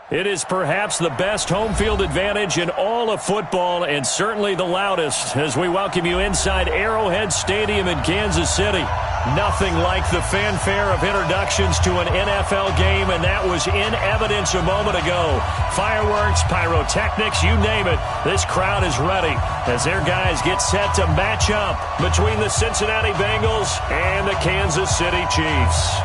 It is perhaps the best home field advantage in all of football and certainly the loudest as we welcome you inside Arrowhead Stadium in Kansas City. Nothing like the fanfare of introductions to an NFL game, and that was in evidence a moment ago. Fireworks, pyrotechnics, you name it. This crowd is ready as their guys get set to match up between the Cincinnati Bengals and the Kansas City Chiefs.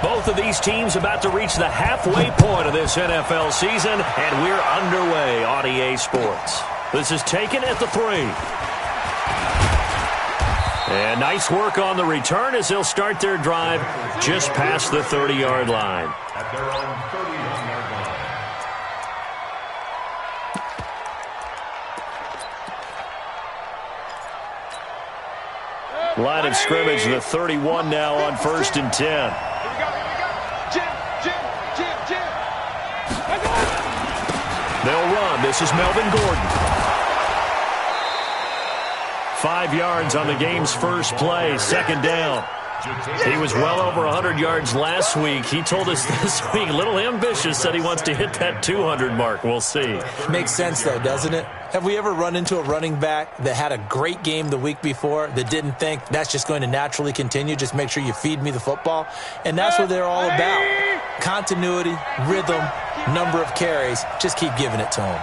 Both of these teams about to reach the halfway point of this NFL season, and we're underway on EA Sports. This is taken at the 3. And nice work on the return as they'll start their drive just past the 30-yard line. At their own 30-yard line. Line of scrimmage, the 31 now on 1st and 10. They'll run. This is Melvin Gordon. 5 yards on the game's first play, 2nd down. He was well over 100 yards last week. He told us this week, a little ambitious, said he wants to hit that 200 mark. We'll see. Makes sense, though, doesn't it? Have we ever run into a running back that had a great game the week before that didn't think that's just going to naturally continue? Just make sure you feed me the football. And that's what they're all about. Continuity, rhythm, number of carries. Just keep giving it to him.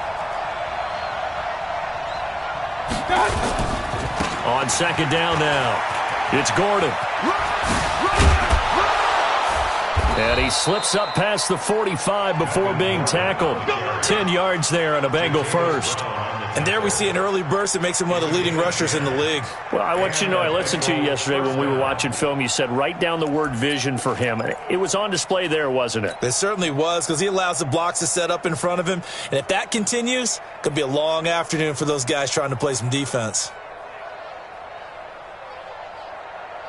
On 2nd down now, it's Gordon. And he slips up past the 45 before being tackled. 10 yards there on a Bengal first. And there we see an early burst that makes him one of the leading rushers in the league. Well, I want you to know, I listened to you yesterday when we were watching film. You said write down the word vision for him. It was on display there, wasn't it? It certainly was, because he allows the blocks to set up in front of him. And if that continues, it could be a long afternoon for those guys trying to play some defense.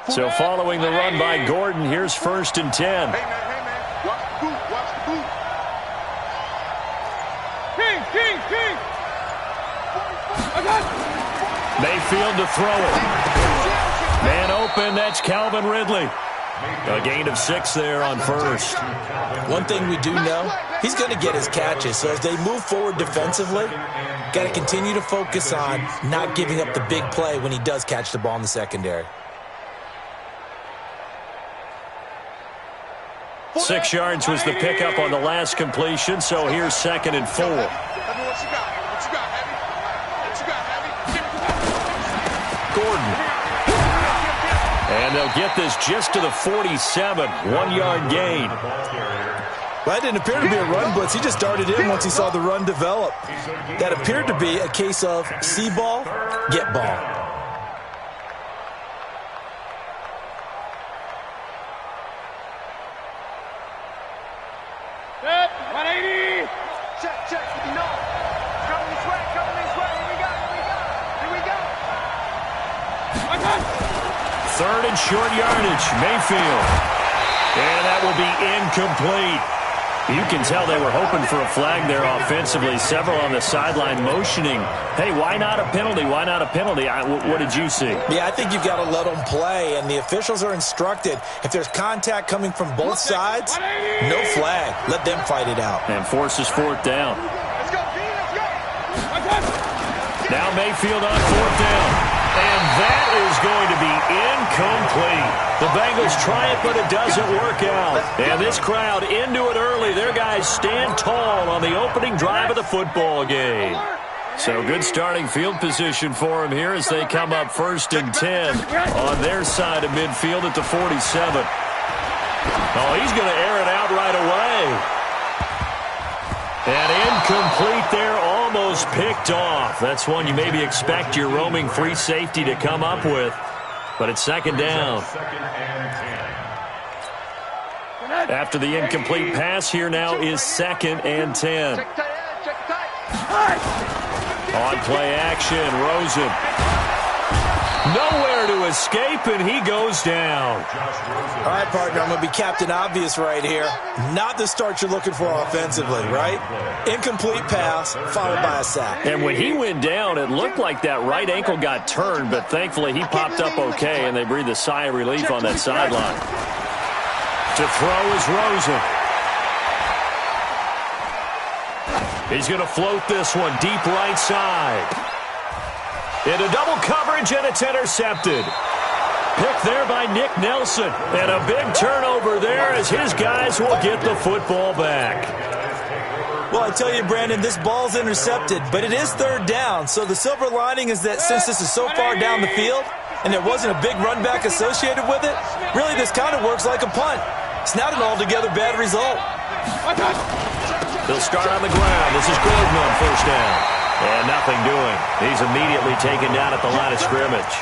So following the run by Gordon, here's 1st and 10. Hey, man. Watch the boot. King. Mayfield to throw it. Man open, that's Calvin Ridley. A gain of 6 there on 1st. One thing we do know, he's going to get his catches. So as they move forward defensively, got to continue to focus on not giving up the big play when he does catch the ball in the secondary. 6 yards was the pickup on the last completion, so here's 2nd and 4. Gordon. And they'll get this just to the 47, 1-yard gain. That didn't appear to be a run blitz. He just darted in once he saw the run develop. That appeared to be a case of see ball, get ball. Set, 180. Check. No. Coming this way. Here we go. 3rd and short yardage, Mayfield. And that will be incomplete. You can tell they were hoping for a flag there offensively. Several on the sideline motioning. Hey, why not a penalty? What did you see? Yeah, I think you've got to let them play, and the officials are instructed if there's contact coming from both sides, no flag. Let them fight it out. And forces 4th down. Let's go. Now Mayfield on 4th down. And that is going to be incomplete. The Bengals try it, but it doesn't work out. And this crowd into it early. Their guys stand tall on the opening drive of the football game. So good starting field position for them here as they come up 1st and 10 on their side of midfield at the 47. Oh, he's going to air it out right away. And incomplete there, almost picked off. That's one you maybe expect your roaming free safety to come up with. But it's 2nd down. After the incomplete pass, here now is 2nd and 10. On play action, Rosen. Nowhere to escape, and he goes down. All right, partner, I'm going to be Captain Obvious right here. Not the start you're looking for offensively, right? Incomplete pass, followed by a sack. And when he went down, it looked like that right ankle got turned, but thankfully he popped up okay, and they breathed a sigh of relief on that sideline. To throw is Rosen. He's going to float this one deep right side. Into double coverage, and it's intercepted. Picked there by Nick Nelson. And a big turnover there as his guys will get the football back. Well, I tell you, Brandon, this ball's intercepted, but it is 3rd down. So the silver lining is that since this is so far down the field and there wasn't a big run back associated with it, really this kind of works like a punt. It's not an altogether bad result. They'll start on the ground. This is Gordon on 1st down. And nothing doing. He's immediately taken down at the line of scrimmage.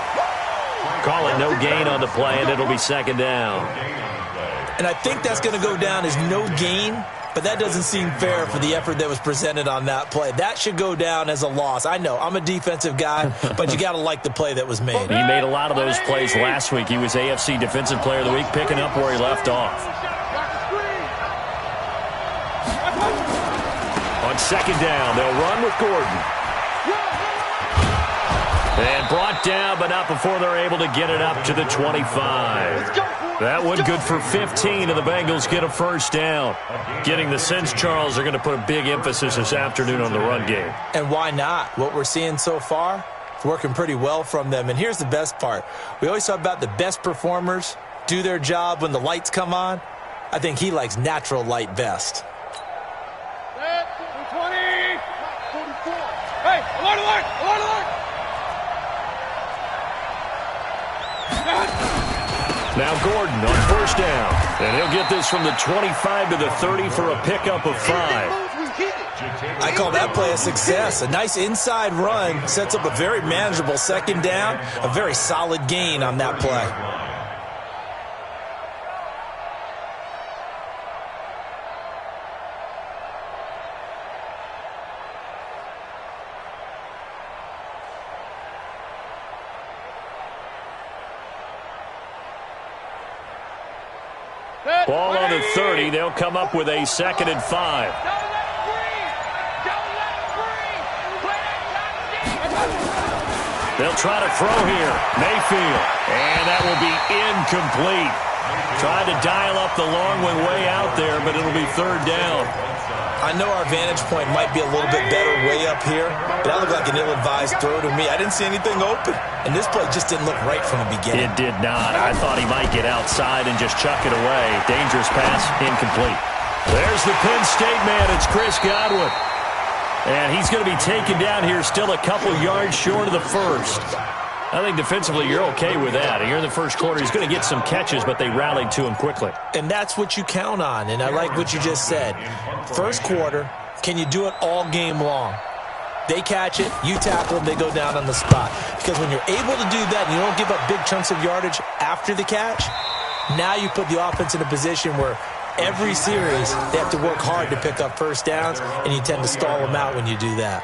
Call it no gain on the play, and it'll be 2nd down. And I think that's going to go down as no gain, but that doesn't seem fair for the effort that was presented on that play. That should go down as a loss. I know, I'm a defensive guy, but you got to like the play that was made. He made a lot of those plays last week. He was AFC Defensive Player of the Week, picking up where he left off. On 2nd down, they'll run with Gordon. And brought down, but not before they're able to get it up to the 25. That one good for 15, and the Bengals get a 1st down. Getting the sense, Charles, are going to put a big emphasis this afternoon on the run game. And why not? What we're seeing so far is working pretty well from them. And here's the best part. We always talk about the best performers do their job when the lights come on. I think he likes natural light best. Hey, alert, alert, alert, alert! Now Gordon on 1st down. And he'll get this from the 25 to the 30 for a pickup of 5. I call that play a success. A nice inside run sets up a very manageable 2nd down. A very solid gain on that play. Ball on the 30. They'll come up with a 2nd and 5. They'll try to throw here. Mayfield. And that will be incomplete. Tried to dial up the long one way out there, but it'll be 3rd down. I know our vantage point might be a little bit better way up here, but that looked like an ill-advised throw to me. I didn't see anything open, and this play just didn't look right from the beginning. It did not. I thought he might get outside and just chuck it away. Dangerous pass, incomplete. There's the Penn State man. It's Chris Godwin. And he's going to be taken down here still a couple yards short of the 1st. I think defensively you're okay with that. Here in the 1st quarter, he's going to get some catches, but they rallied to him quickly. And that's what you count on, and I like what you just said. 1st quarter, can you do it all game long? They catch it, you tackle them, they go down on the spot. Because when you're able to do that and you don't give up big chunks of yardage after the catch, now you put the offense in a position where every series they have to work hard to pick up 1st downs, and you tend to stall them out when you do that.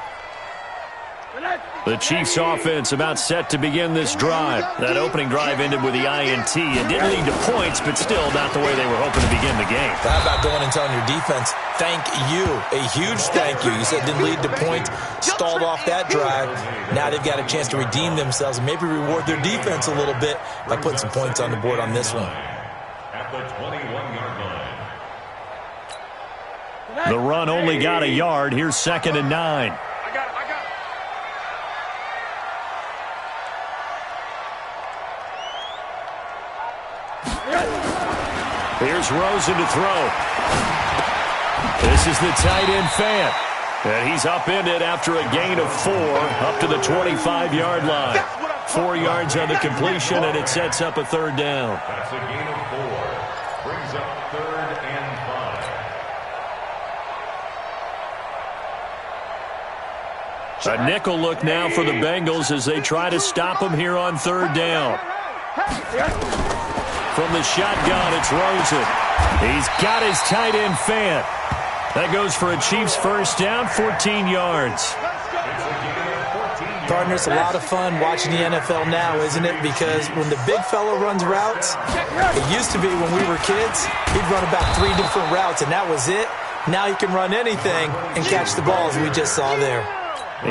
The Chiefs offense about set to begin this drive. That opening drive ended with the INT. It didn't lead to points, but still not the way they were hoping to begin the game. How about going and telling your defense, thank you, a huge thank you. You said it didn't lead to points, stalled off that drive. Now they've got a chance to redeem themselves and maybe reward their defense a little bit by putting some points on the board on this one. At the 21-yard line. The run only got a yard. Here's 2nd and 9. Here's Rosen to throw. This is the tight end Fant. And he's upended after a gain of 4 up to the 25-yard line. 4 yards on the completion, and it sets up a 3rd down. That's a gain of 4. Brings up 3rd and 5. A nickel look now for the Bengals as they try to stop him here on 3rd down. From the shotgun, it's Rosen. He's got his tight end fan. That goes for a Chiefs first down, 14 yards. Partner, it's a lot of fun watching the NFL now, isn't it? Because when the big fella runs routes, it used to be when we were kids, he'd run about 3 different routes, and that was it. Now he can run anything and catch the balls we just saw there.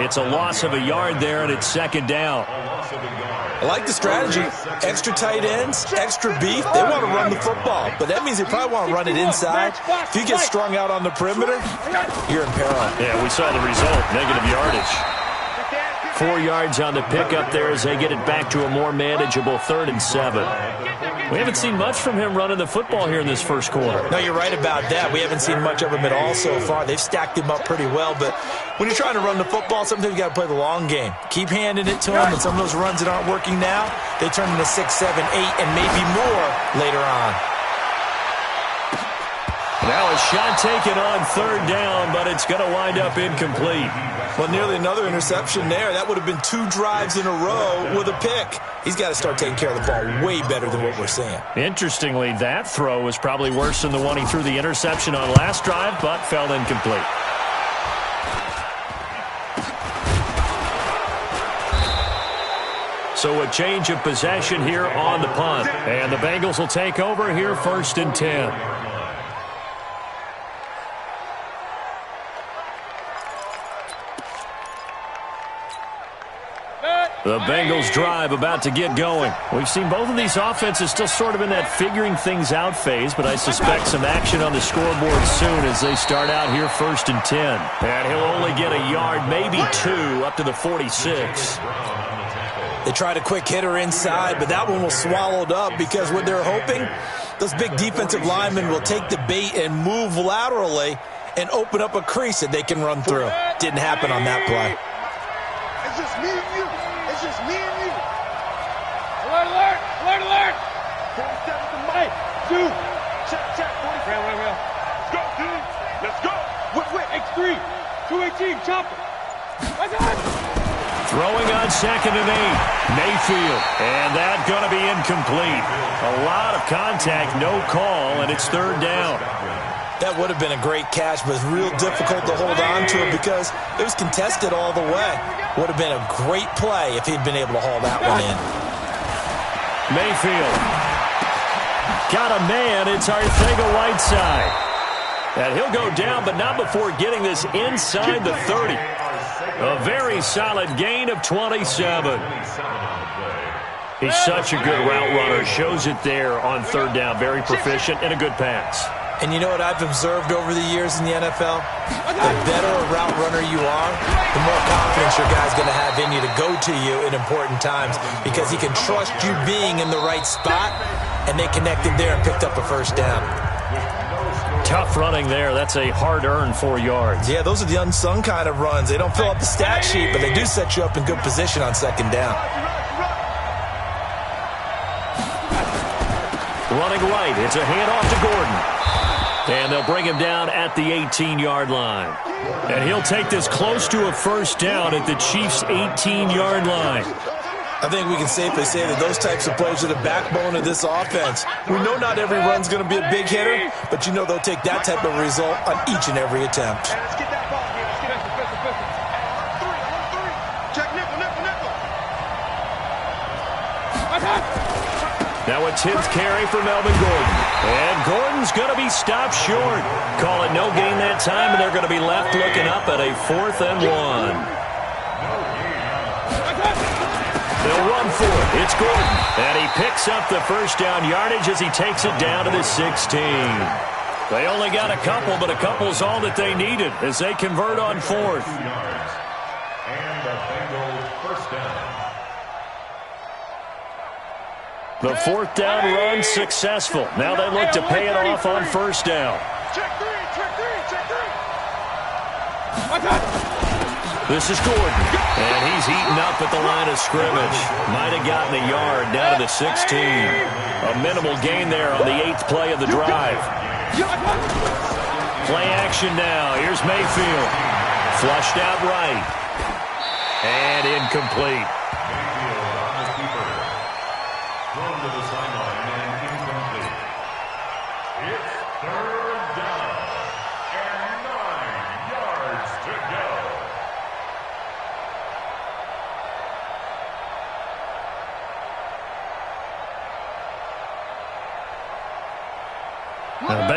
It's a loss of a yard there, and it's second down. I like the strategy. Extra tight ends, extra beef. They want to run the football, but that means they probably want to run it inside. If you get strung out on the perimeter, you're in peril. Yeah, we saw the result, negative yardage. 4 yards on the pickup there as they get it back to a more manageable 3rd and 7. We haven't seen much from him running the football here in this first quarter. No, you're right about that. We haven't seen much of him at all so far. They've stacked him up pretty well, but when you're trying to run the football, sometimes you got to play the long game. Keep handing it to him, and some of those runs that aren't working now, they turn into 6, 7, 8, and maybe more later on. Now a shot taken on 3rd down, but it's going to wind up incomplete. Well, nearly another interception there. That would have been 2 drives in a row with a pick. He's got to start taking care of the ball way better than what we're seeing. Interestingly, that throw was probably worse than the one he threw the interception on last drive, but fell incomplete. So a change of possession here on the punt. And the Bengals will take over here 1st and 10. The Bengals drive about to get going. We've seen both of these offenses still sort of in that figuring things out phase, but I suspect some action on the scoreboard soon as they start out here 1st and 10. And he'll only get a yard, maybe 2, up to the 46. They tried a quick hitter inside, but that one was swallowed up because what they're hoping, those big defensive linemen will take the bait and move laterally and open up a crease that they can run through. Didn't happen on that play. It's just me and you. It's just me and you. Alert, alert, alert, alert. 47 to Mike. 2. Check, check. 40. Real. Let's go, dude. Let's go. Wait. X3. 218. Chopper. Let's go. Throwing on 2nd and 8. Mayfield. And that's going to be incomplete. A lot of contact, no call, and it's 3rd down. That would have been a great catch, but it's real difficult to hold on to it because it was contested all the way. Would have been a great play if he'd been able to haul that one in. Mayfield. Got a man. It's Arcega-Whiteside. And he'll go down, but not before getting this inside the 30. A very solid gain of 27. He's such a good route runner. Shows it there on 3rd down. Very proficient and a good pass. And you know what I've observed over the years in the NFL? The better a route runner you are, the more confidence your guy's going to have in you to go to you in important times because he can trust you being in the right spot, and they connected there and picked up a 1st down. Tough running there. That's a hard-earned 4 yards. Yeah, those are the unsung kind of runs. They don't fill up the stat sheet, but they do set you up in good position on 2nd down. Running right. It's a handoff to Gordon. And they'll bring him down at the 18-yard line. And he'll take this close to a 1st down at the Chiefs' 18-yard line. I think we can safely say that those types of plays are the backbone of this offense. We know not every run's going to be a big hitter, but you know they'll take that type of result on each and every attempt. Let's get that ball here. Let's get that. 3. Check nickel. Now a 10th carry for Melvin Gordon. And Gordon's going to be stopped short. Call it no gain that time, and they're going to be left looking up at a 4th and 1. They'll run for it. It's Gordon. And he picks up the 1st down yardage as he takes it down to the 16. They only got a couple, but a couple's all that they needed as they convert on 4th. And the Bengals 1st down. The 4th down run successful. Now they look to pay it off on 1st down. Check 3. This is Gordon, and he's heating up at the line of scrimmage. Might have gotten a yard down to the 16. A minimal gain there on the 8th play of the drive. Play action now. Here's Mayfield. Flushed out right. And incomplete. Thrown to the sideline and incomplete. It's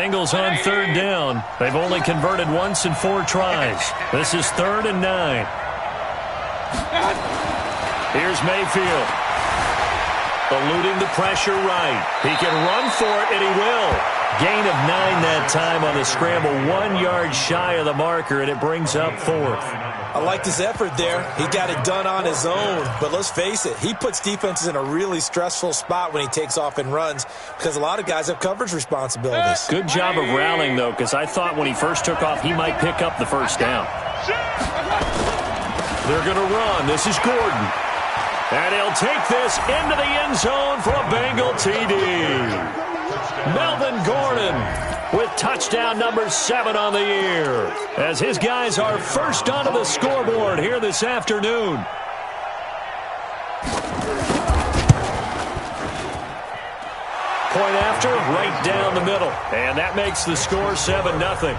Bengals on third down. They've only converted once in 4 tries. This is 3rd and 9. Here's Mayfield. Eluding the pressure right. He can run for it, and he will. Gain of 9 that time on the scramble. 1 yard shy of the marker, and it brings up 4th. I like this effort there. He got it done on his own. But let's face it, he puts defenses in a really stressful spot when he takes off and runs because a lot of guys have coverage responsibilities. Good job of rallying, though, because I thought when he first took off, he might pick up the first down. They're going to run. This is Gordon. And he'll take this into the end zone for a Bengal TD. Melvin Gordon with touchdown number 7 on the year, as his guys are first onto the scoreboard here this afternoon. Point after, right down the middle. And that makes the score 7-0.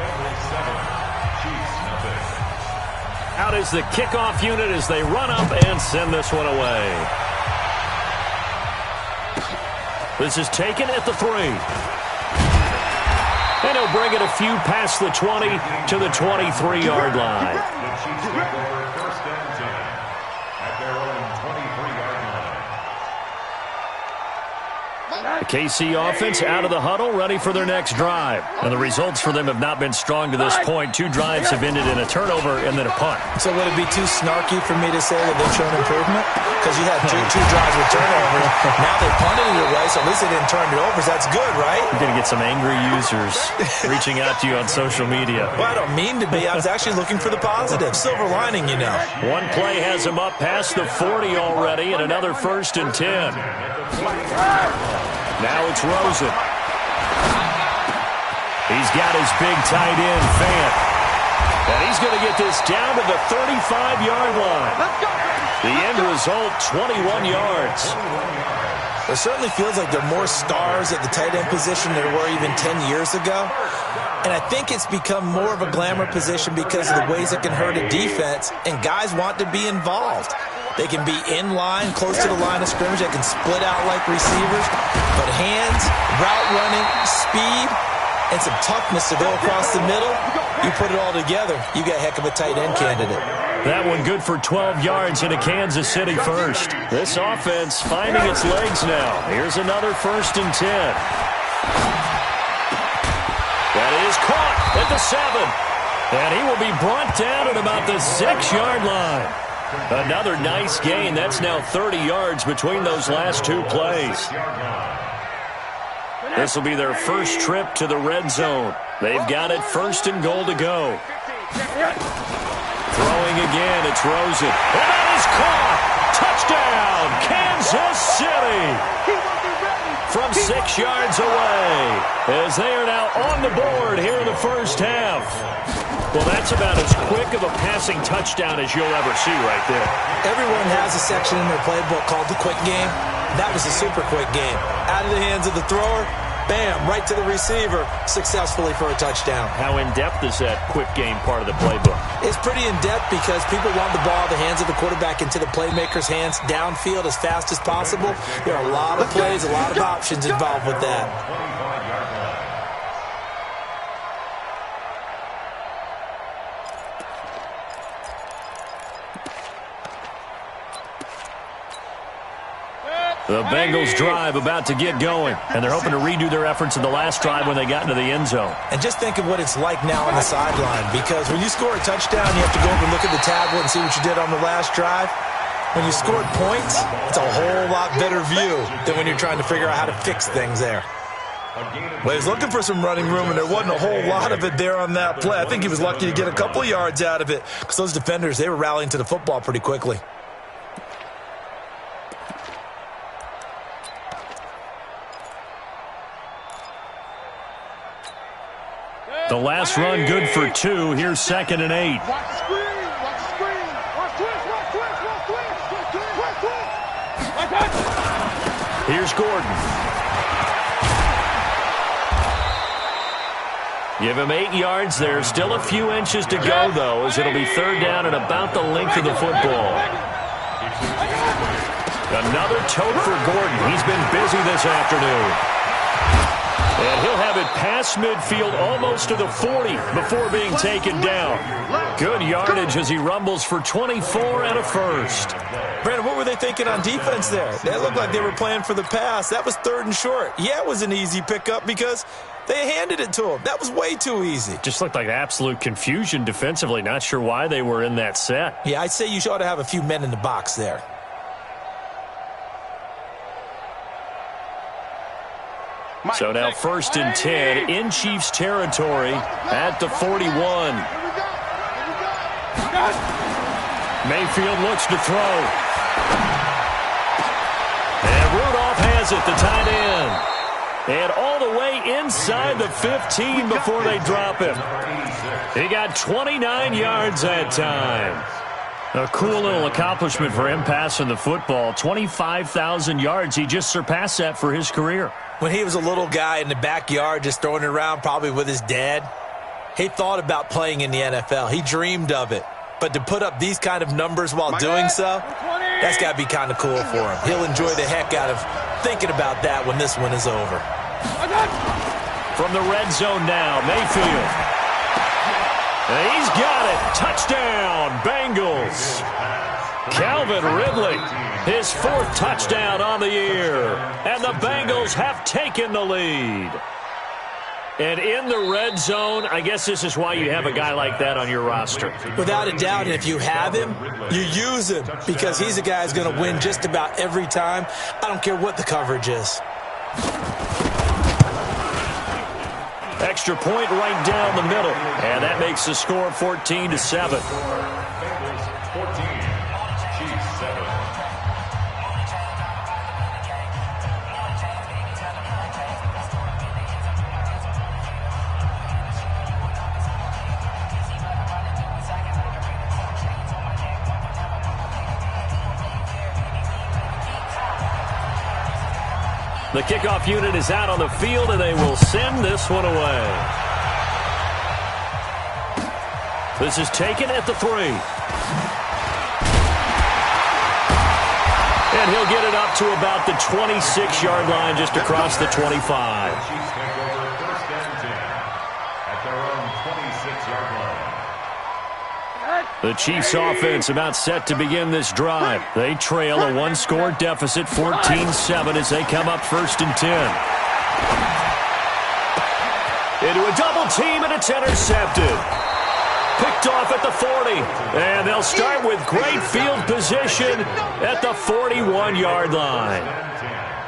Out is the kickoff unit as they run up and send this one away. This is taken at the 3. And he'll bring it a few past the 20 to the 23-yard line. First and 10 at their own 23-yard line. The KC offense out of the huddle, ready for their next drive. And the results for them have not been strong to this point. 2 drives have ended in a turnover and then a punt. So would it be too snarky for me to say that they've shown improvement? Because you had two drives with turnovers. Now they punted it away, so at least they didn't turn it over. So that's good, right? You're going to get some angry users reaching out to you on social media. Well, I don't mean to be. I was actually looking for the positive. Silver lining, you know. One play has him up past the 40 already, and another 1st and 10. Now it's Rosen. He's got his big tight end, Fant. And he's going to get this down to the 35-yard line. The end result, 21 yards. It certainly feels like there are more stars at the tight end position than there were even 10 years ago. And I think it's become more of a glamour position because of the ways it can hurt a defense, and guys want to be involved. They can be in line, close to the line of scrimmage. They can split out like receivers. But hands, route running, speed, and some toughness to go across the middle, you put it all together, you got a heck of a tight end candidate. That one good for 12 yards into Kansas City first. This offense finding its legs now. Here's another 1st and 10. That is caught at the 7. And he will be brought down at about the 6-yard line. Another nice gain. That's now 30 yards between those last 2 plays. This will be their first trip to the red zone. They've got it 1st and goal to go. Throwing again, it's Rosen. And that is caught! Touchdown, Kansas City! From 6 yards away, as they are now on the board here in the first half. Well, that's about as quick of a passing touchdown as you'll ever see right there. Everyone has a section in their playbook called the quick game. That was a super quick game. Out of the hands of the thrower, bam, right to the receiver, successfully for a touchdown. How in-depth is that quick game part of the playbook? It's pretty in-depth because people want the ball, the hands of the quarterback into the playmaker's hands, downfield as fast as possible. There are a lot of plays, a lot of options involved with that. The Bengals drive about to get going, and they're hoping to redo their efforts in the last drive when they got into the end zone. And just think of what it's like now on the sideline, because when you score a touchdown, you have to go over and look at the tablet and see what you did on the last drive. When you scored points, it's a whole lot better view than when you're trying to figure out how to fix things there. Well, he was looking for some running room, and there wasn't a whole lot of it there on that play. I think he was lucky to get a couple yards out of it, because those defenders, they were rallying to the football pretty quickly. The last run good for 2. Here's 2nd and 8. Watch the screen. Watch the screen. Watch twist. Watch twist. Watch twist. Watch twist. Watch twist. Here's Gordon. Give him 8 yards there. Still a few inches to go, though, as it'll be 3rd down and about the length of the football. Another tote for Gordon. He's been busy this afternoon. And he'll have it past midfield almost to the 40 before being taken down. Good yardage as he rumbles for 24 and a first. Brandon, what were they thinking on defense there? They looked like they were playing for the pass. That was 3rd and short. Yeah, it was an easy pickup because they handed it to him. That was way too easy. Just looked like absolute confusion defensively. Not sure why they were in that set. Yeah, I'd say you ought to have a few men in the box there. So now 1st and 10 in Chiefs territory at the 41. Mayfield looks to throw. And Rudolph has it, the tight end. And all the way inside the 15 before they drop him. He got 29 yards that time. A cool little accomplishment for him passing the football. 25,000 yards. He just surpassed that for his career. When he was a little guy in the backyard just throwing it around probably with his dad, he thought about playing in the NFL. He dreamed of it. But to put up these kind of numbers while doing so, that's got to be kind of cool for him. He'll enjoy the heck out of thinking about that when this one is over. From the red zone now, Mayfield. And he's got it. Touchdown, Bengals. Calvin Ridley, his 4th touchdown on the year. And the Bengals have taken the lead. And in the red zone, I guess this is why you have a guy like that on your roster. Without a doubt, and if you have him, you use him because he's a guy who's going to win just about every time. I don't care what the coverage is. Extra point right down the middle. And that makes the score 14-7. Bengals 14, Chiefs 7. The kickoff unit is out on the field, and they will send this one away. This is taken at the 3. And he'll get it up to about the 26-yard line, just across the 25. Chiefs take over 1st and 10 at their own 26-yard line. The Chiefs offense about set to begin this drive. They trail a 1-score deficit, 14-7, as they come up 1st and 10. Into a double team, and it's intercepted. Picked off at the 40. And they'll start with great field position at the 41-yard line.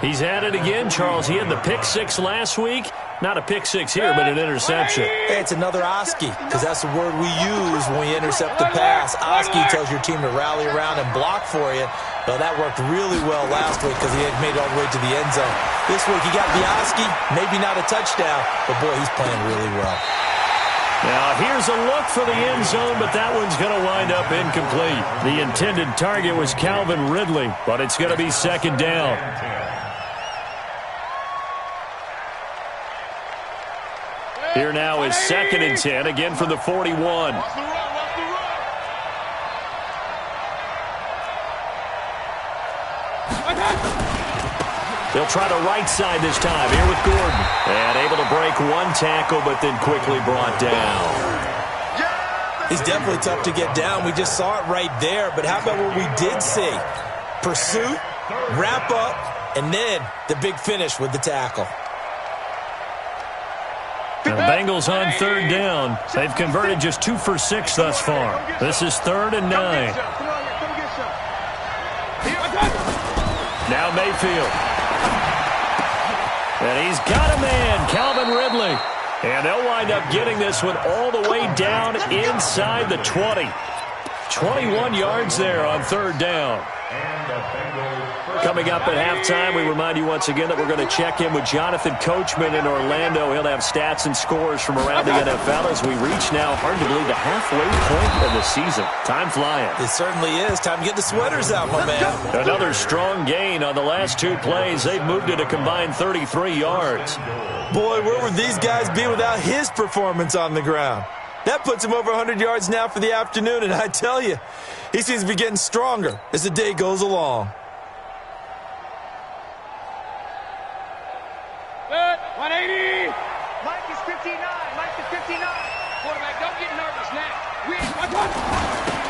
He's at it again, Charles. He had the pick 6 last week. Not a pick 6 here, but an interception. Hey, it's another Oski, because that's the word we use when we intercept the pass. Oski tells your team to rally around and block for you. Well, that worked really well last week because he had made it all the way to the end zone. This week he got the Oski, maybe not a touchdown, but boy, he's playing really well. Now, here's a look for the end zone, but that one's going to wind up incomplete. The intended target was Calvin Ridley, but it's going to be 2nd down. Here now is 2nd and 10, again from the 41. They'll try the right side this time, here with Gordon. And able to break one tackle, but then quickly brought down. He's definitely tough to get down. We just saw it right there. But how about what we did see? Pursuit, wrap up, and then the big finish with the tackle. Now the Bengals on 3rd down. They've converted just 2 for 6 thus far. This is 3rd and 9. Now Mayfield. And he's got a man, Calvin Ridley. And they'll wind up getting this one all the way down inside the 20. 21 yards there on 3rd down. Coming up at halftime, we remind you once again that we're going to check in with Jonathan Coachman in Orlando. He'll have stats and scores from around the NFL as we reach now, hard to believe, the halfway point of the season. Time flying. It certainly is. Time to get the sweaters out, my man. Another strong gain on the last 2 plays. They've moved it a combined 33 yards. Boy, where would these guys be without his performance on the ground? That puts him over 100 yards now for the afternoon, and I tell you, he seems to be getting stronger as the day goes along. 180.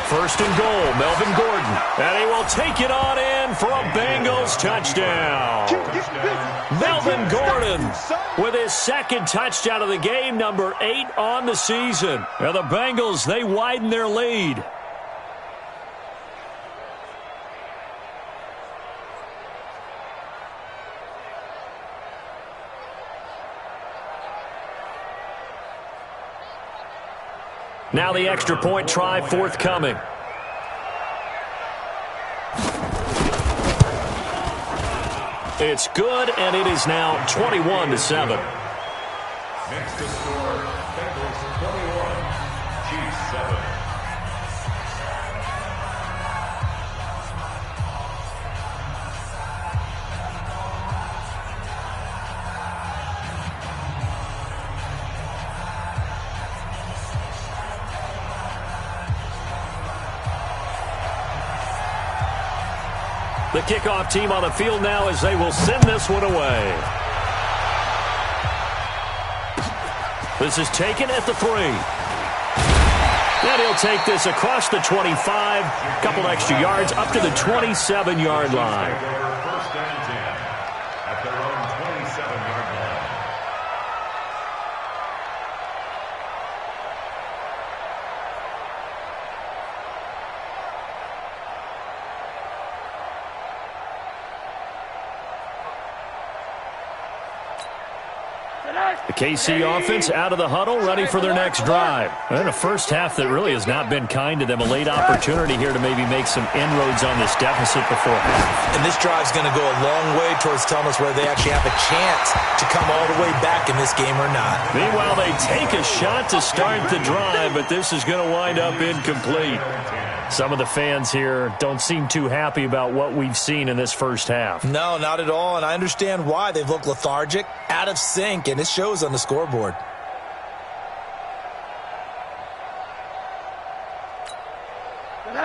First and goal, Melvin Gordon. And he will take it on in for a Bengals touchdown. Melvin Gordon with his second touchdown of the game, number 8 on the season. And the Bengals, they widen their lead. Now the extra point try forthcoming. It's good, and it is now 21-7. Next to score, Bengals 21, Chiefs 7. The kickoff team on the field now as they will send this one away. This is taken at the 3. And he'll take this across the 25, a couple extra yards up to the 27-yard line. First and 10 at their own 27-yard line. The KC offense out of the huddle, ready for their next drive. And a first half that really has not been kind to them. A late opportunity here to maybe make some inroads on this deficit before half. And this drive's going to go a long way towards telling us whether they actually have a chance to come all the way back in this game or not. Meanwhile, they take a shot to start the drive, but this is going to wind up incomplete. Some of the fans here don't seem too happy about what we've seen in this first half. No, not at all, and I understand why. They've looked lethargic, out of sync, and it shows on the scoreboard.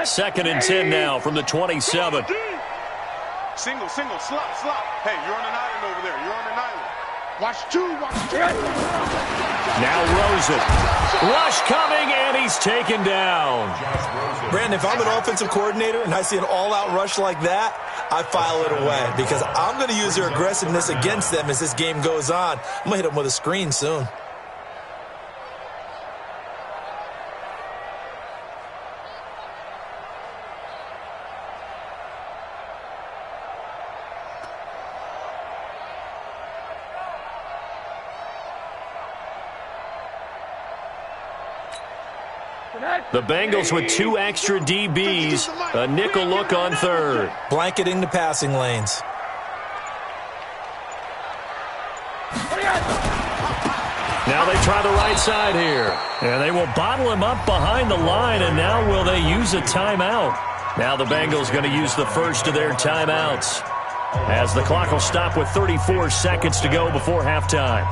Second and 10 now from the 27. Single, slop. Hey, you're on an island over there. You're on an island. Watch two. Now Rosen. Rush coming, and he's taken down. Brandon, if I'm an offensive coordinator and I see an all-out rush like that, I file it away because I'm going to use their aggressiveness against them as this game goes on. I'm going to hit them with a screen soon. The Bengals with 2 extra DBs, a nickel look on third. Blanketing the passing lanes. Now they try the right side here. And they will bottle him up behind the line, and now will they use a timeout? Now the Bengals going to use the first of their timeouts, as the clock will stop with 34 seconds to go before halftime.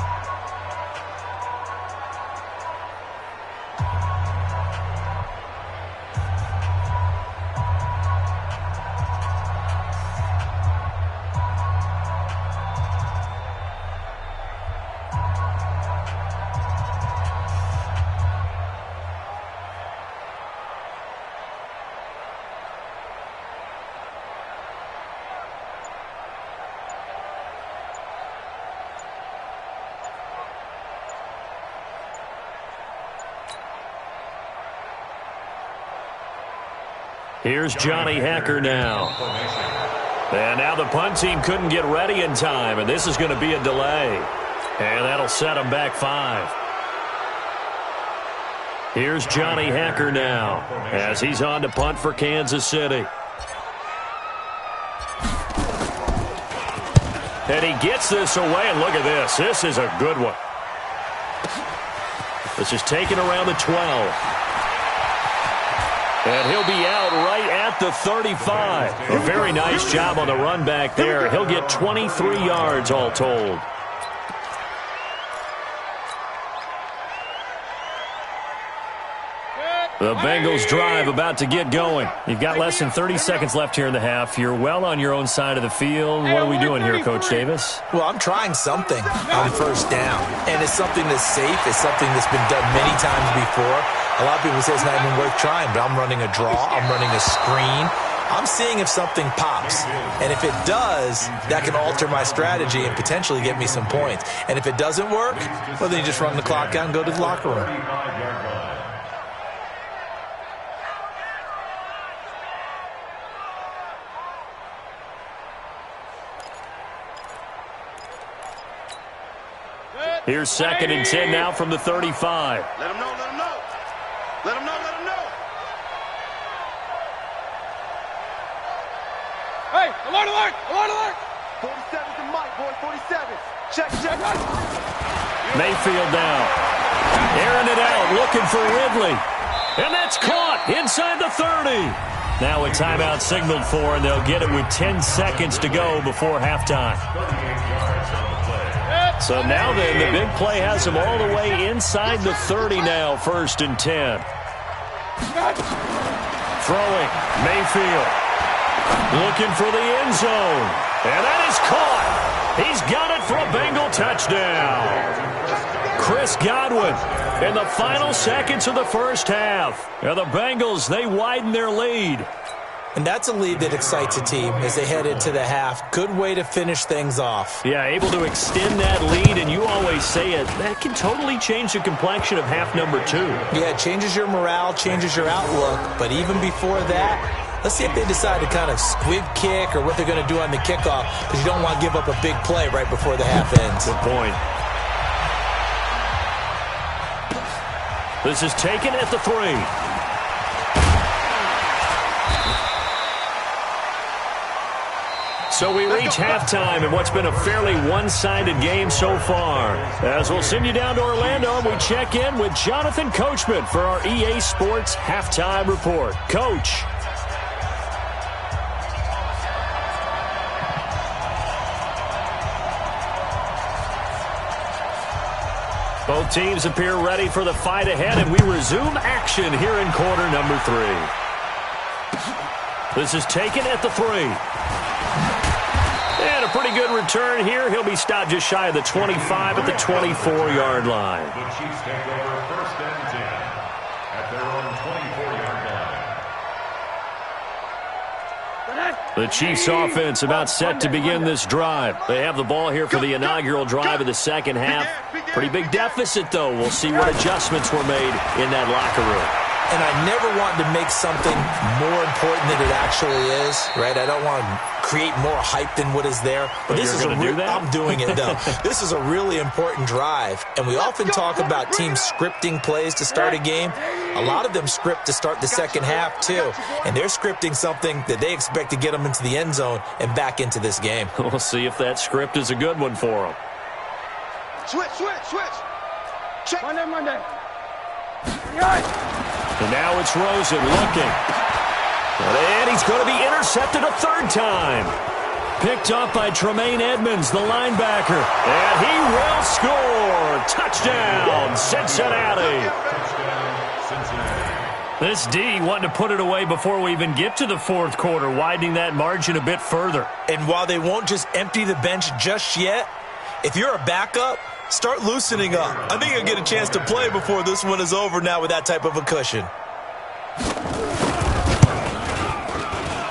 Here's Johnny Hacker now. And now the punt team couldn't get ready in time, and this is going to be a delay. And that'll set them back 5. Here's Johnny Hacker now, as he's on to punt for Kansas City. And he gets this away, and look at this. This is a good one. This is taken around the 12. And he'll be out right at the 35. A very nice job on the run back there. He'll get 23 yards all told. The Bengals drive about to get going. You've got less than 30 seconds left here in the half. You're well on your own side of the field. What are we doing here, Coach Davis? Well, I'm trying something on first down, and it's something that's safe. It's something that's been done many times before. A lot of people say it's not even worth trying, but I'm running a draw. I'm running a screen. I'm seeing if something pops. And if it does, that can alter my strategy and potentially get me some points. And if it doesn't work, well, then you just run the clock out and go to the locker room. Here's 2nd and 10 now from the 35. Let him know, let him know. Let him know, let him know. Hey, alert, alert, alert, alert. 47's the mic, boys, 47. Check, check. Mayfield down. Airing it out, looking for Ridley. And that's caught inside the 30. Now a timeout signaled for, and they'll get it with 10 seconds to go before halftime. So now then, the big play has them all the way inside the 30 now, 1st and 10. Throwing, Mayfield. Looking for the end zone. And that is caught. He's got it for a Bengal touchdown. Chris Godwin in the final seconds of the first half. And the Bengals, they widen their lead. And that's a lead that excites a team as they head into the half. Good way to finish things off. Yeah, able to extend that lead, and you always say it, that can totally change the complexion of half number 2. Yeah, it changes your morale, changes your outlook. But even before that, let's see if they decide to kind of squib kick or what they're going to do on the kickoff, because you don't want to give up a big play right before the half ends. Good point. This is taken at the 3. So we reach halftime in what's been a fairly one-sided game so far. As we'll send you down to Orlando, and we check in with Jonathan Coachman for our EA Sports Halftime Report. Coach. Both teams appear ready for the fight ahead, and we resume action here in quarter number 3. This is taken at the 3. And a pretty good return here. He'll be stopped just shy of the 25 at the 24-yard line. The Chiefs take over 1st and 10 at their own 24-yard line. The Chiefs offense about set to begin this drive. They have the ball here for the inaugural drive of the second half. Pretty big deficit, though. We'll see what adjustments were made in that locker room. And I never want to make something more important than it actually is, right? I don't want to create more hype than what is there. But this is I'm doing it, though. This is a really important drive. And we often talk about teams scripting plays to start a game. A lot of them script to start the second half, too. And they're scripting something that they expect to get them into the end zone and back into this game. We'll see if that script is a good one for them. Switch, switch, switch. Check. Monday. And now it's Rosen looking. And he's going to be intercepted a 3rd time. Picked up by Tremaine Edmonds, the linebacker. And he will score. Touchdown, Cincinnati. This D wanting to put it away before we even get to the 4th quarter, widening that margin a bit further. And while they won't just empty the bench just yet, if you're a backup, start loosening up. I think you'll get a chance to play before this one is over now with that type of a cushion.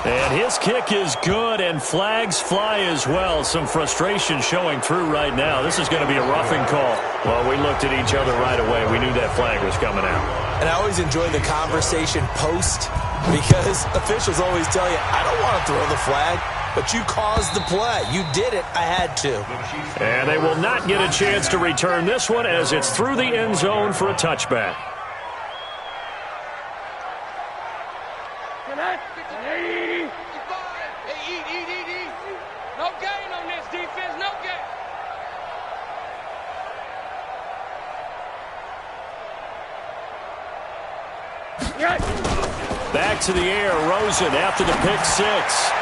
And his kick is good, and flags fly as well. Some frustration showing through right now. This is going to be a roughing call. Well, we looked at each other right away. We knew that flag was coming out. And I always enjoy the conversation post, because officials always tell you, I don't want to throw the flag. But you caused the play. You did it. I had to. And they will not get a chance to return this one as it's through the end zone for a touchback. No gain on this defense. No gain. Back to the air. Rosen after the pick 6.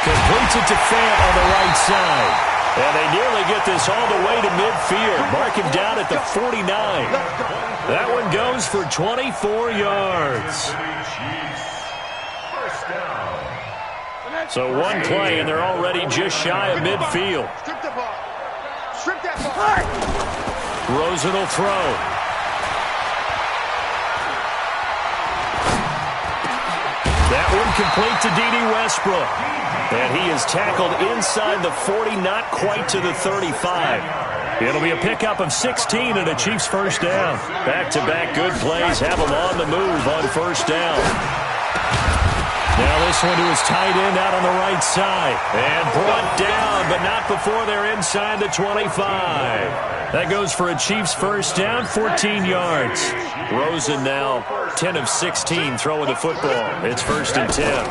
Completes it to Fant on the right side. And they nearly get this all the way to midfield. Mark him down at the 49. That one goes for 24 yards. So one play, and they're already just shy of midfield. Strip the ball. Strip that ball. Rosen will throw. That one complete to D.D. Westbrook. And he is tackled inside the 40, not quite to the 35. It'll be a pickup of 16 and a Chiefs first down. Back-to-back good plays have them on the move on first down. Now this one to his tight end out on the right side. And brought down, but not before they're inside the 25. That goes for a Chiefs first down, 14 yards. Rosen now 10 of 16 throwing the football. It's 1st and 10.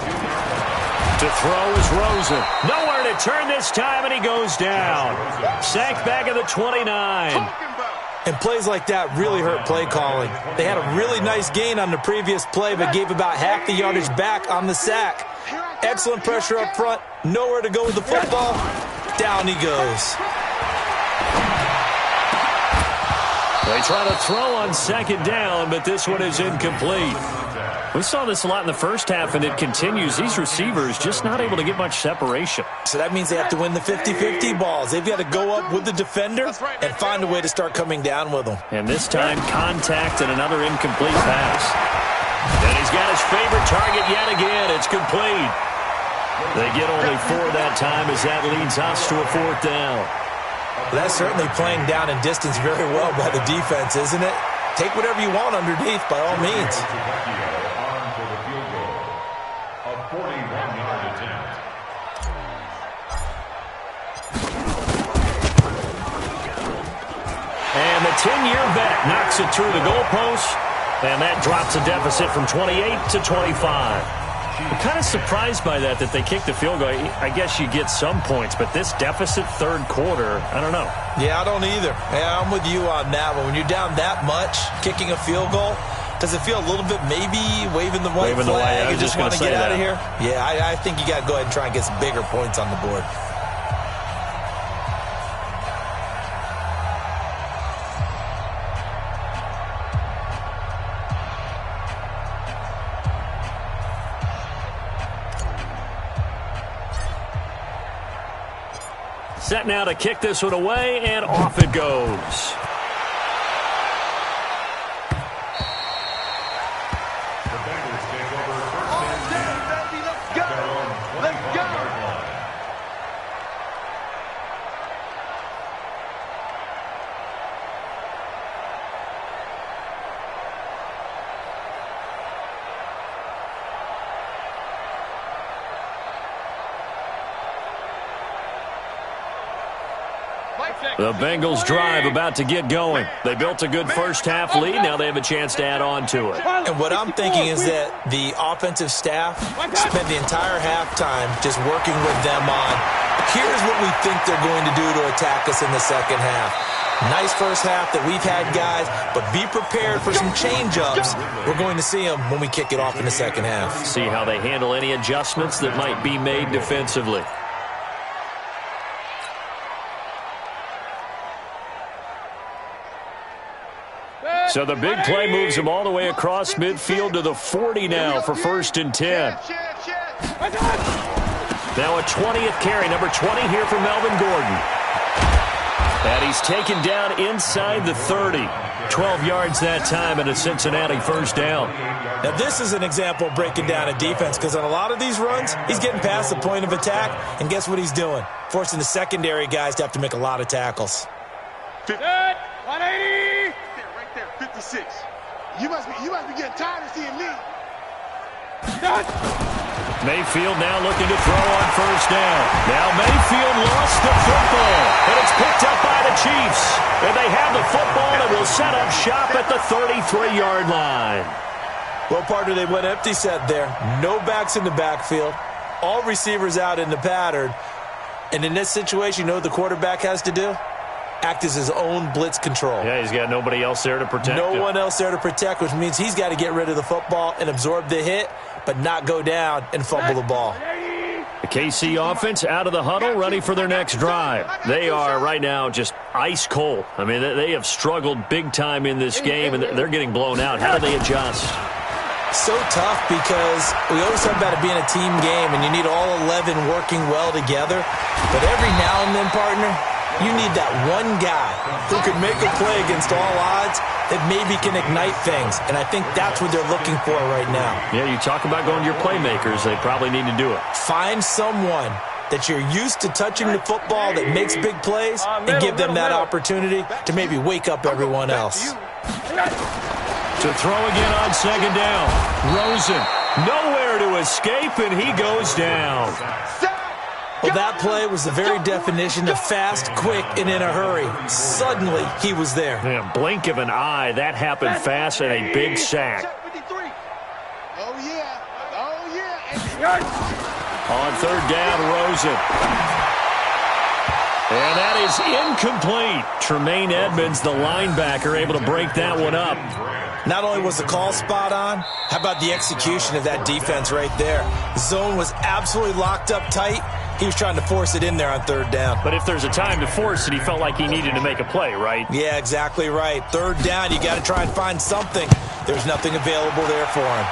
To throw is Rosen. Nowhere to turn this time, and he goes down. Sacked back at the 29. And plays like that really hurt play calling. They had a really nice gain on the previous play, but gave about half the yardage back on the sack. Excellent pressure up front. Nowhere to go with the football. Down he goes. They try to throw on 2nd down, but this one is incomplete. We saw this a lot in the first half, and it continues. These receivers just not able to get much separation. So that means they have to win the 50-50 balls. They've got to go up with the defender and find a way to start coming down with them. And this time, contact and another incomplete pass. And he's got his favorite target yet again. It's complete. They get only 4 that time as that leads us to a 4th down. Well, that's certainly playing down and distance very well by the defense, isn't it? Take whatever you want underneath by all means. And the 10-year vet knocks it through the goalpost, and that drops a deficit from 28 to 25. I'm kind of surprised by that they kicked the field goal. I guess you get some points, but this deficit 3rd quarter, I don't know. Yeah, I don't either. Yeah, I'm with you on that one. When you're down that much, kicking a field goal, does it feel a little bit maybe waving the white flag? You just want to get out of here? Yeah, I think you got to go ahead and try and get some bigger points on the board. Set now to kick this one away, and off it goes. The Bengals drive about to get going. They built a good first half lead. Now they have a chance to add on to it. And what I'm thinking is that the offensive staff spent the entire halftime just working with them on, here's what we think they're going to do to attack us in the second half. Nice first half that we've had, guys, but be prepared for some change-ups. We're going to see them when we kick it off in the second half. See how they handle any adjustments that might be made defensively. So the big play moves him all the way across midfield to the 40 now for 1st and 10. Now a 20th carry, number 20 here for Melvin Gordon. And he's taken down inside the 30. 12 yards that time and a Cincinnati first down. Now this is an example of breaking down a defense, because on a lot of these runs, he's getting past the point of attack, and guess what he's doing? Forcing the secondary guys to have to make a lot of tackles. 180! 56. You must be getting tired of seeing me. Mayfield now looking to throw on first down. Now Mayfield lost the football, and it's picked up by the Chiefs. And they have the football and will set up shop at the 33-yard line. Well, partner, they went empty set there. No backs in the backfield. All receivers out in the pattern. And in this situation, you know what the quarterback has to do? Act as his own blitz control. Yeah, he's got nobody else there to protect him. No one else there to protect, which means he's got to get rid of the football and absorb the hit, but not go down and fumble the ball. The KC offense out of the huddle, ready for their next drive. They are right now just ice cold. I mean, they have struggled big time in this game, and they're getting blown out. How do they adjust? So tough, because we always talk about it being a team game, and you need all 11 working well together. But every now and then, partner, you need that one guy who can make a play against all odds that maybe can ignite things, and I think that's what they're looking for right now. Yeah, you talk about going to your playmakers. They probably need to do it. Find someone that you're used to touching the football that makes big plays and give them that opportunity to maybe wake up everyone else. To throw again on second down. Rosen, nowhere to escape, and he goes down. Well, that play was the very definition of fast, quick, and in a hurry. Suddenly, he was there. Yeah, blink of an eye, that happened fast, and a big sack. Oh, yeah. Oh, yeah. On third down, Rosen. And that is incomplete. Tremaine Edmonds, the linebacker, able to break that one up. Not only was the call spot on, how about the execution of that defense right there? The zone was absolutely locked up tight. He was trying to force it in there on third down. But if there's a time to force it, he felt like he needed to make a play, right? Yeah, exactly right. Third down, you got to try and find something. There's nothing available there for him.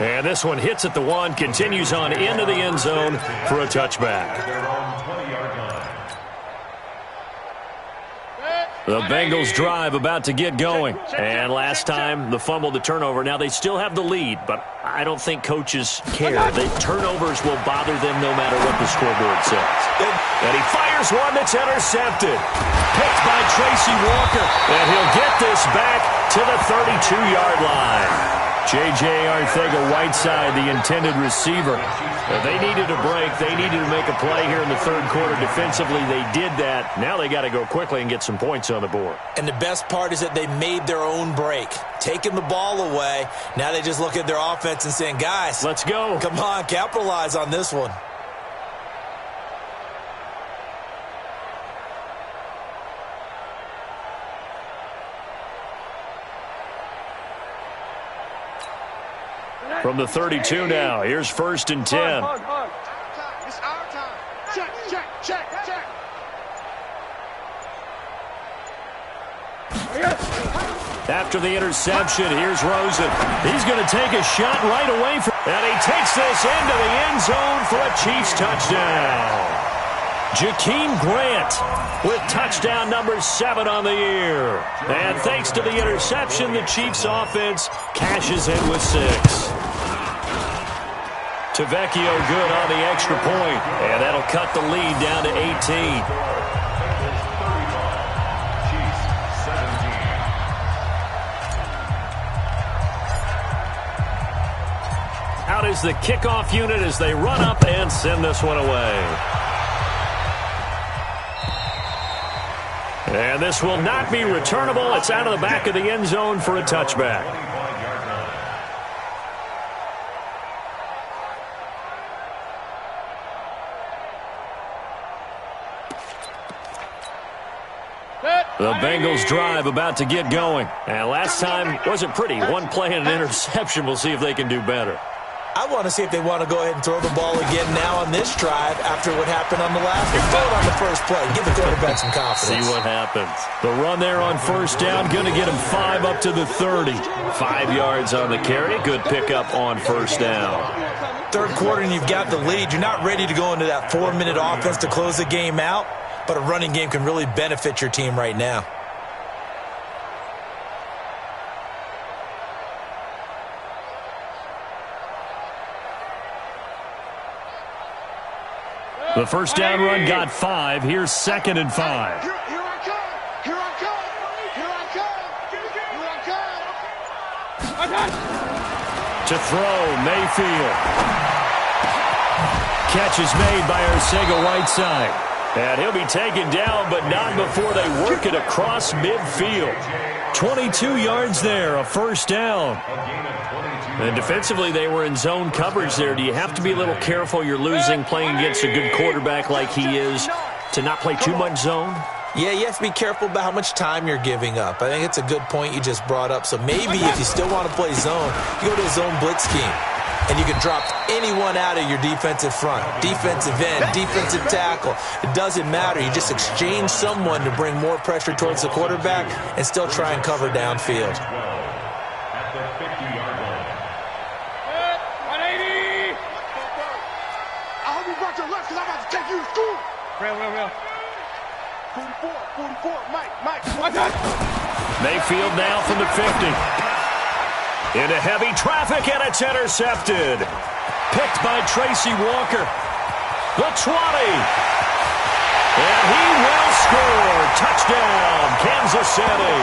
And this one hits at the 1, continues on into the end zone for a touchback. The Bengals drive about to get going. And last time, the fumble, the turnover. Now, they still have the lead, but I don't think coaches care. The turnovers will bother them no matter what the scoreboard says. And he fires one that's intercepted. Picked by Tracy Walker. And he'll get this back to the 32-yard line. J.J. Arcega-Whiteside, the intended receiver. They needed a break. They needed to make a play here in the third quarter. Defensively, they did that. Now they got to go quickly and get some points on the board. And the best part is that they made their own break. Taking the ball away. Now they just look at their offense and saying, guys, let's go. Come on, capitalize on this one. From the 32 now, here's first and 10. It's our time. Check. After the interception, here's Rosen. He's going to take a shot right away. And he takes this into the end zone for a Chiefs touchdown. Jakeem Grant with touchdown number 7 on the year. And thanks to the interception, the Chiefs offense cashes in with 6. Tavecchio good on the extra point, and that'll cut the lead down to 18. Out is the kickoff unit as they run up and send this one away. And this will not be returnable. It's out of the back of the end zone for a touchback. The Bengals drive about to get going. And last time wasn't pretty. One play and an interception. We'll see if they can do better. I want to see if they want to go ahead and throw the ball again now on this drive after what happened on the last one. Throw it on the first play. Give the quarterback some confidence. See what happens. The run there on first down, going to get him 5 up to the 30. 5 yards on the carry. Good pickup on first down. Third quarter and you've got the lead. You're not ready to go into that 4-minute offense to close the game out, but a running game can really benefit your team right now. The first down run got 5. Here's second and 5. Here I come. To throw, Mayfield. Catch is made by Arcega-Whiteside. And he'll be taken down, but not before they work it across midfield. 22 yards there, a first down. And defensively, they were in zone coverage there. Do you have to be a little careful? You're losing playing against a good quarterback like he is to not play too much zone? Yeah, you have to be careful about how much time you're giving up. I think it's a good point you just brought up. So maybe if you still want to play zone, you go to a zone blitz scheme. And you can drop anyone out of your defensive front, defensive end, defensive tackle. It doesn't matter. You just exchange someone to bring more pressure towards the quarterback and still try and cover downfield. At the 50-yard line. 180. I hope you brought your lunch because I'm about to take you to school. Real. 44, Mike. Mayfield now from the 50. Into heavy traffic, and it's intercepted. Picked by Tracy Walker. The 20. And he will score. Touchdown, Kansas City.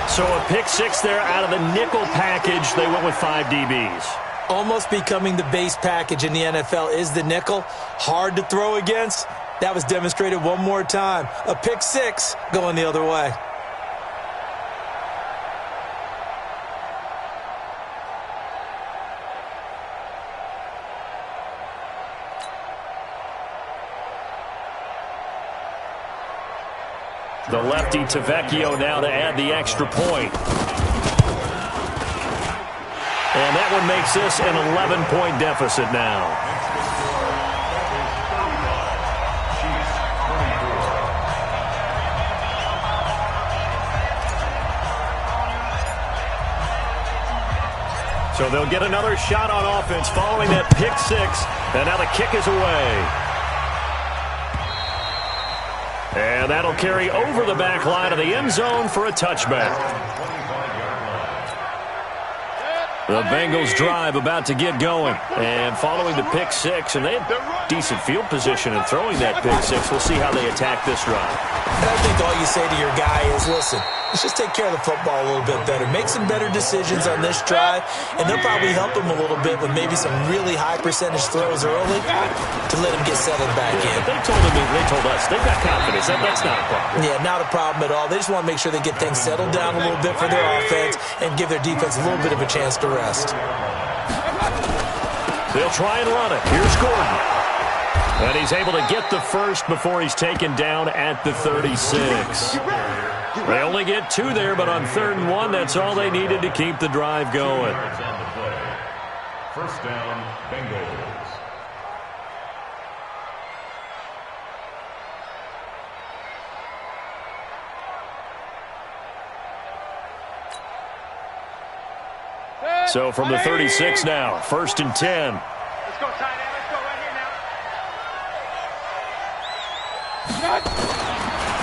So a pick six there out of the nickel package. They went with 5 DBs. Almost becoming the base package in the NFL is the nickel. Hard to throw against. That was demonstrated one more time. A pick six going the other way. The lefty Tavecchio now to add the extra point. And that one makes this an 11-point deficit now. So they'll get another shot on offense following that pick six. And now the kick is away. And that'll carry over the back line of the end zone for a touchback. The Bengals drive about to get going. And following the pick six, and they had decent field position in throwing that pick six. We'll see how they attack this drive. And I think all you say to your guy is, listen, let's just take care of the football a little bit better. Make some better decisions on this drive, and they'll probably help him a little bit with maybe some really high percentage throws early to let him get settled back in. They told us they've got confidence. That's not a problem. Yeah, not a problem at all. They just want to make sure they get things settled down a little bit for their offense and give their defense a little bit of a chance to rest. They'll try and run it. Here's Gordon. And he's able to get the first before he's taken down at the 36. They only get 2 there, but on 3rd and 1, that's all they needed to keep the drive going. First down, Bengals. So from the 36 now, 1st and 10. Let's go, tight end. Let's go right here now.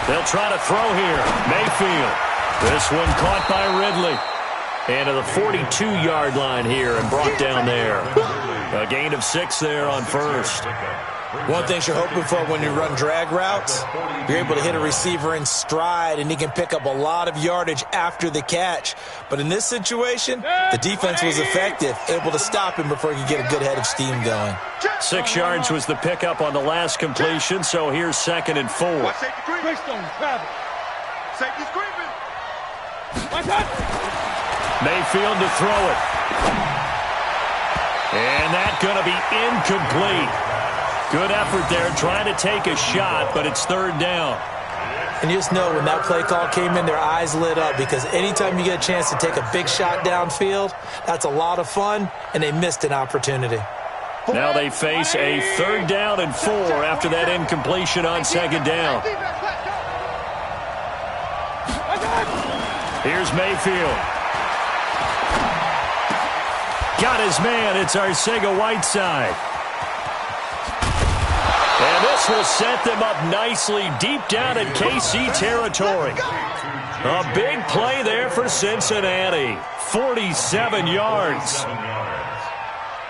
They'll try to throw here. Mayfield. This one caught by Ridley. And to the 42-yard line here and brought down there. A gain of 6 there on 1st. One thing you're hoping for when you run drag routes, you're able to hit a receiver in stride, and he can pick up a lot of yardage after the catch. But in this situation, the defense was effective, able to stop him before he could get a good head of steam going. 6 yards was the pickup on the last completion, so here's 2nd and 4. Mayfield to throw it. And that's going to be incomplete. Good effort there, trying to take a shot, but it's 3rd down. And you just know when that play call came in, their eyes lit up, because anytime you get a chance to take a big shot downfield, that's a lot of fun, and they missed an opportunity. Now they face a 3rd down and 4 after that incompletion on 2nd down. Here's Mayfield. Got his man. It's Arcega-Whiteside. And this will set them up nicely deep down in KC territory. A big play there for Cincinnati. 47 yards.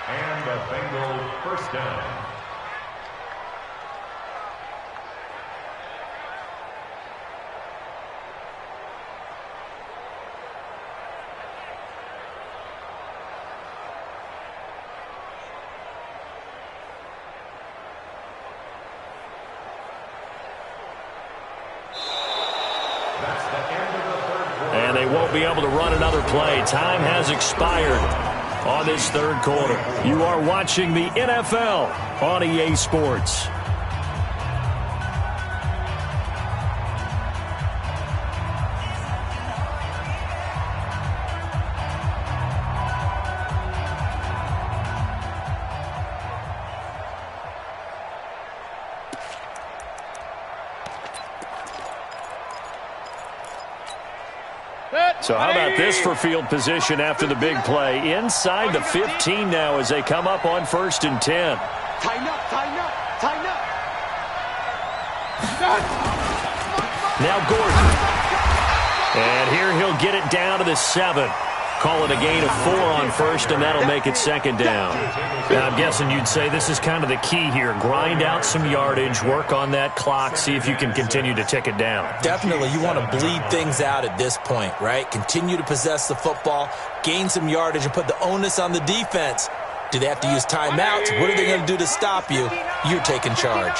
And a Bengal first down. And they won't be able to run another play. Time has expired on this 3rd quarter. You are watching the NFL on EA Sports. So how about this for field position after the big play? Inside the 15 now as they come up on 1st and 10. Tighten up, tighten up, tighten up. Now Gordon. And here he'll get it down to the 7. Call it a gain of 4 on first, and that'll make it second down. Now, I'm guessing you'd say this is kind of the key here. Grind out some yardage, work on that clock, see if you can continue to tick it down. Definitely. You want to bleed things out at this point, right? Continue to possess the football, gain some yardage, and put the onus on the defense. Do they have to use timeouts? What are they going to do to stop you? You're taking charge.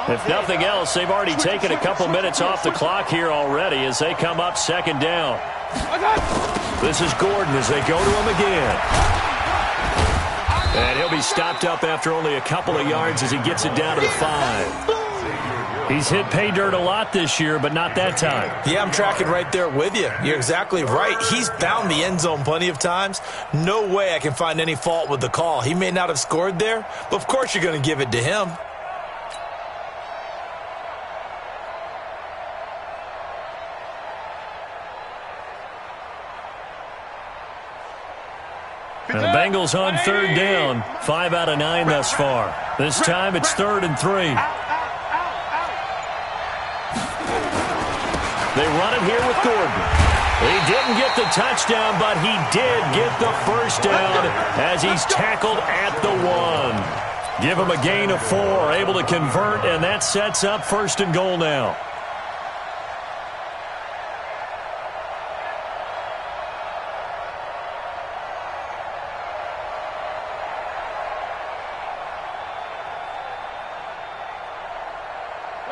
If nothing else, they've already taken a couple minutes off the clock here already as they come up second down. This is Gordon as they go to him again. And he'll be stopped up after only a couple of yards as he gets it down to the 5. He's hit pay dirt a lot this year, but not that time. Yeah, I'm tracking right there with you. You're exactly right. He's found the end zone plenty of times. No way I can find any fault with the call. He may not have scored there, but of course you're going to give it to him. The Bengals on third down. 5 out of 9 thus far. This time it's 3rd and 3. They run it here with Gordon. He didn't get the touchdown, but he did get the first down as he's tackled at the 1. Give him a gain of 4, able to convert, and that sets up 1st and goal now.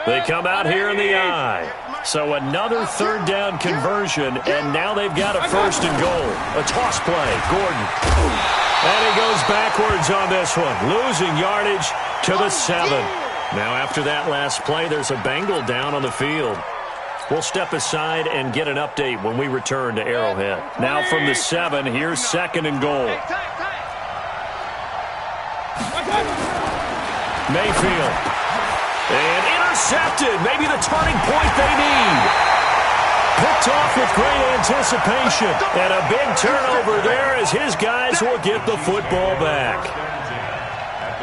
They come out here in the eye. So another 3rd down conversion, and now they've got a 1st and goal. A toss play, Gordon. And he goes backwards on this one, losing yardage to the 7. Now after that last play, there's a Bengal down on the field. We'll step aside and get an update when we return to Arrowhead. Now from the 7, here's 2nd and goal. Mayfield. And intercepted. Maybe the turning point they need. Picked off with great anticipation. And a big turnover there as his guys will get the football back.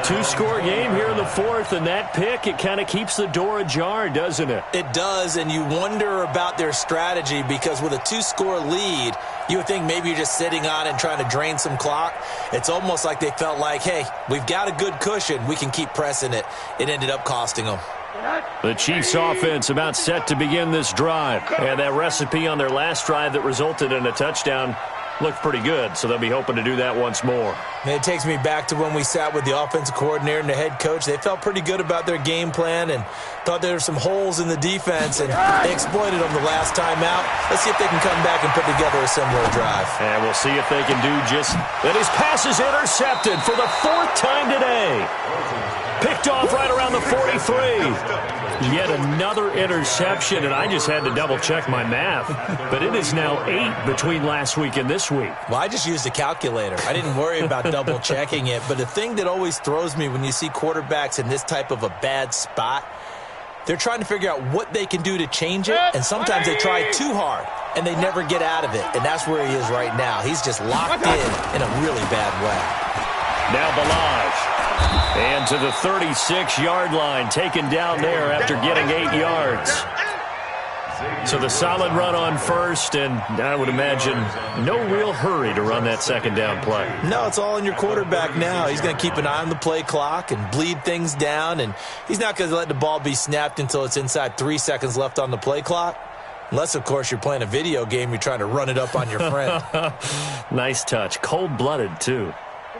2-score game here in the 4th, and that pick, it kind of keeps the door ajar, doesn't it? It does, and you wonder about their strategy because with a 2-score lead, you would think maybe you're just sitting on it and trying to drain some clock. It's almost like they felt like, hey, we've got a good cushion. We can keep pressing it. It ended up costing them. The Chiefs offense about set to begin this drive. And that recipe on their last drive that resulted in a touchdown looked pretty good, so they'll be hoping to do that once more. And it takes me back to when we sat with the offensive coordinator and the head coach. They felt pretty good about their game plan and thought there were some holes in the defense, and they exploited them the last time out. Let's see if they can come back and put together a similar drive. And we'll see if they can do just that. His pass is intercepted for the 4th time today. Picked off right around the 43. Yet another interception, and I just had to double-check my math. But it is now 8 between last week and this week. Well, I just used a calculator. I didn't worry about double-checking it. But the thing that always throws me when you see quarterbacks in this type of a bad spot, they're trying to figure out what they can do to change it, and sometimes they try too hard, and they never get out of it. And that's where he is right now. He's just locked in a really bad way. Now Balaj. And to the 36-yard line, taken down there after getting 8 yards. So the solid run on first, and I would imagine no real hurry to run that 2nd down play. No, it's all in your quarterback now. He's going to keep an eye on the play clock and bleed things down, and he's not going to let the ball be snapped until it's inside 3 seconds left on the play clock. Unless, of course, you're playing a video game, you're trying to run it up on your friend. Nice touch. Cold-blooded, too.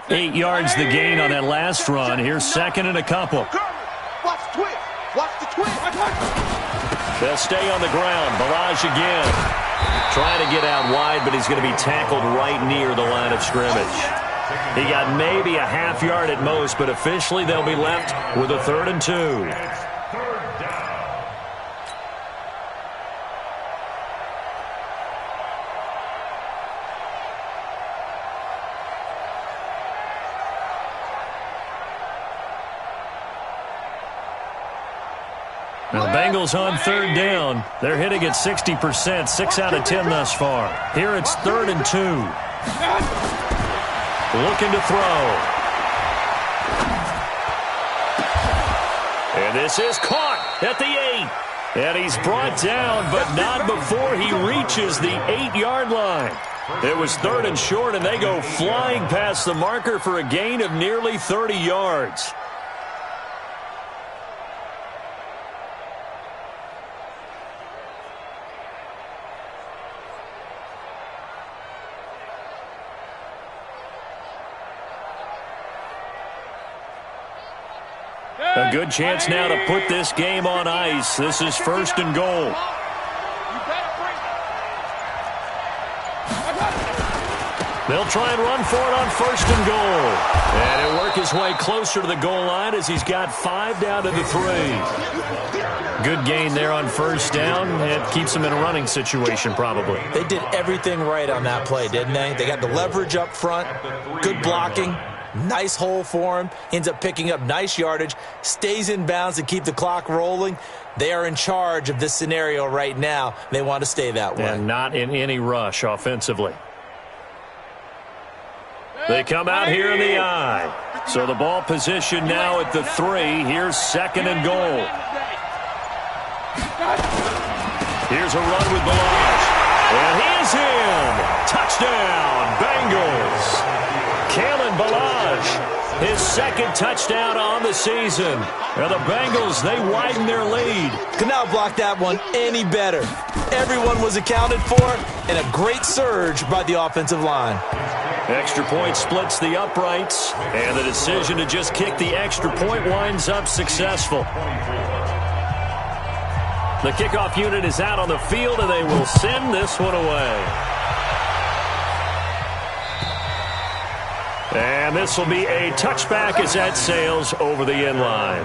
8 yards the gain on that last run. Here's 2nd and a couple. Watch the twist. Watch the twist. They'll stay on the ground. Balaj again. Trying to get out wide, but he's going to be tackled right near the line of scrimmage. He got maybe a half yard at most, but officially they'll be left with a 3rd and 2. Now the Bengals on 3rd down. They're hitting at 60%, 6 out of 10 thus far. Here it's 3rd and 2. Looking to throw. And this is caught at the 8. And he's brought down, but not before he reaches the 8-yard line. It was 3rd and short, and they go flying past the marker for a gain of nearly 30 yards. A good chance now to put this game on ice. This is 1st and goal. They'll try and run for it on 1st and goal. And he'll work his way closer to the goal line as he's got 5 down to the 3. Good gain there on 1st down. It keeps him in a running situation probably. They did everything right on that play, didn't they? They got the leverage up front, good blocking. Nice hole for him. Ends up picking up nice yardage. Stays in bounds to keep the clock rolling. They are in charge of this scenario right now. They want to stay that way. And not in any rush offensively. They come out here in the eye. So the ball position now at the 3. Here's 2nd and goal. Here's a run with Balazs. And he is in. Touchdown, Bengals. Kalen Balazs, his 2nd touchdown on the season. And the Bengals, they widen their lead. Could not block that one any better. Everyone was accounted for, and a great surge by the offensive line. Extra point splits the uprights, and the decision to just kick the extra point winds up successful. The kickoff unit is out on the field, and they will send this one away. And this will be a touchback as that sails over the end line.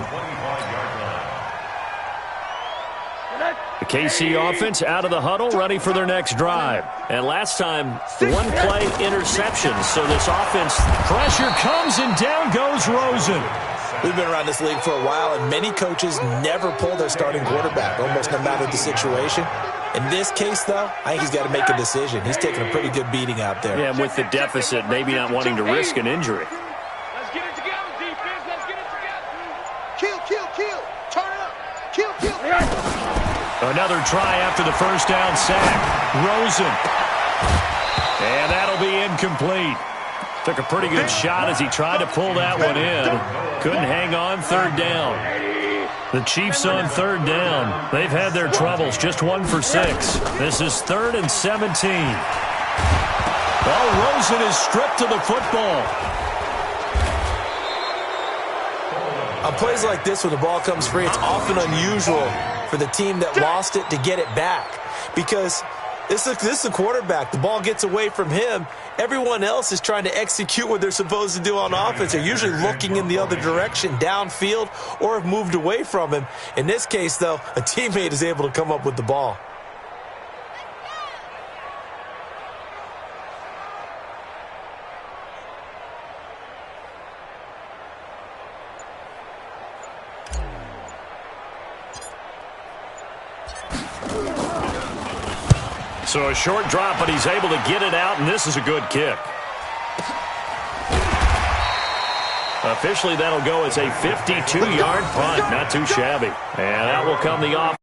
The KC offense out of the huddle, ready for their next drive. And last time, 1-play interception. So this offense, pressure comes and down goes Rosen. We've been around this league for a while, and many coaches never pull their starting quarterback, almost no matter the situation. In this case, though, I think he's got to make a decision. He's taking a pretty good beating out there. Yeah, with the deficit, maybe not wanting to risk an injury. Let's get it together, defense. Let's get it together. Kill, kill, kill. Turn it up. Kill, kill. Another try after the 1st down sack. Rosen. And that'll be incomplete. Took a pretty good shot as he tried to pull that one in. Couldn't hang on 3rd down. The Chiefs on 3rd down. They've had their troubles, just 1 for 6. This is 3rd and 17. Oh, Rosen is stripped to the football. On plays like this, when the ball comes free, it's often unusual for the team that lost it to get it back. Because this is the quarterback. The ball gets away from him. Everyone else is trying to execute what they're supposed to do on offense. They're usually looking in the other direction, downfield, or have moved away from him. In this case, though, a teammate is able to come up with the ball. So a short drop, but he's able to get it out, and this is a good kick. Officially, that'll go as a 52-yard punt. Not too shabby. And that will come the off.